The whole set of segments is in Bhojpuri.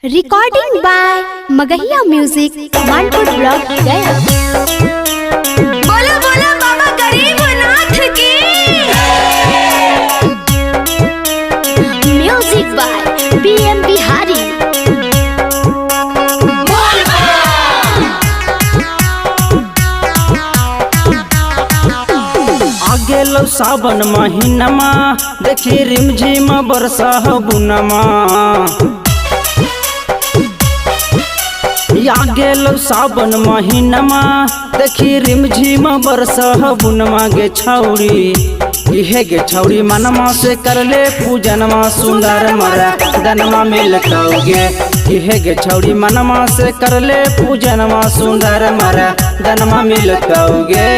Recording by Magahiya music Manpur block Gaya. बोलो बोलो बाबा गरीबनाथ की। Music by BM Bihari. आगे लो सावन महीनमा देखी रिमझिम बरसा बुनमा। आगे लो सावन महीनमा देखी रिमझिम बरसा बुनमा गे छौड़ी इहे गे छौड़ी मनमा से करले पूजनमा सुंदर मरा दनमा मिलतौगे। इहे गे छौड़ी मनमा से करले पूजनमा सुंदर मरा दनमा मिलतौगे।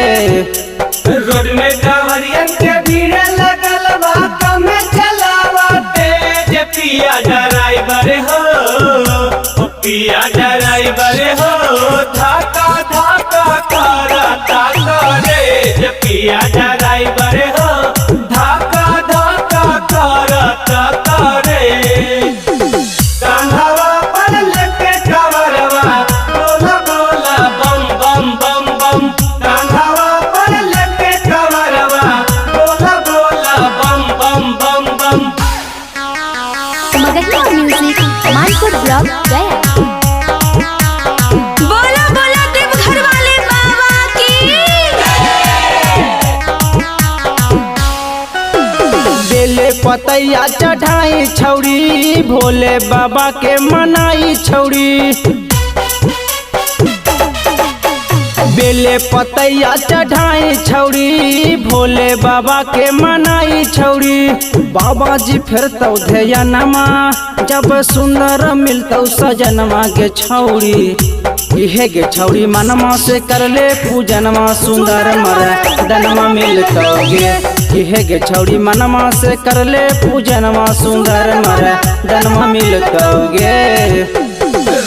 रोड में कांवरियन के भीड़ लगल बा कम चलावा तेज पिया ड्राइवर हो पिया ड्राइवर हो धाका धाका करता करे पिया ड्राइवर हो धाका धाका करता करे। कान्हावा पर लेके कांवरवा बोला बोला बम बम बम बम। कान्हावा पर लेके कांवरवा बोला बोला बम बम बम बम। मगहिया म्यूजिक मानपुर ब्लॉक गया। बोलो बोलो देवघर वाले बाबा की। बेले पतैया चढ़ाई छौड़ी भोले बाबा के मनाई छौड़ी। बेले पतैया चढ़ाई छौड़ी भोले बाबा के मनाई छौड़ी। बाबा जी फिर तो ध्यानमा जब सुंदर मिलतौ सजनमा गे छौड़ी। इहे गे छौड़ी मनमा से करले पूजनमा सुंदर मरा दनमा मिलतौगे। इहे गे छौड़ी मनमा से करले पूजनमा सुंदर मरा दनमा मिलतौगे।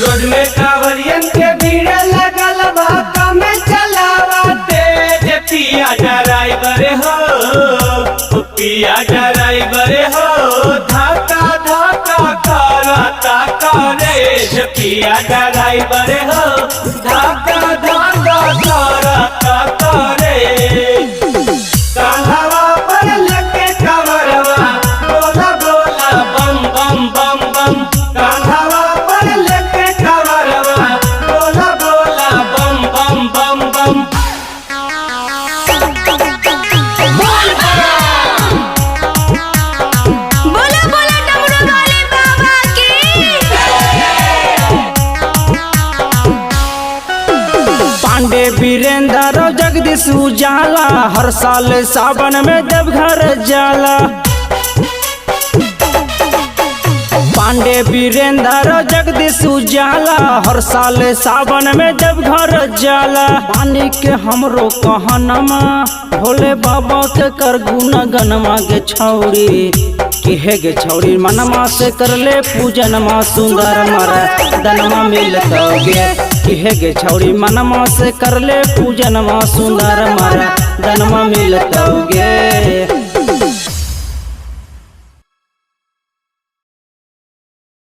रोड में कांवरियन के भीड़ लगल बा कम चलावा तेज पिया ड्राइवर हो पिया ड्राइवर हो धाका धाका करता करे पिया ड्राइवर हो धाका धाका करता करे। कान्हावा पर लेके कांवरवा बोला बोला बम बम बम बम। कान्हावा पर लेके कांवरवा बोला बोला बम बम बम बम। बोलो बोलो डमरू वाले बाबा की। पांडे वीरेंद्र जगदीश उजाला हर साल सावन में देवघर जाला। पांडे वीरेंद्र जगदीश उजाला हर साल सावन में देवघर जाला। पानी के हमरो कहनमा भोले बाबा के कर गुण गनमा गे छौड़ी। किहे गे छौड़ी मनमा से करले पूजनमा सुंदर मरा दनमा मिलतौगे। किहे गे छौड़ी मनमा से करले पूजनमा सुंदर मरा दनमा मिलतौगे।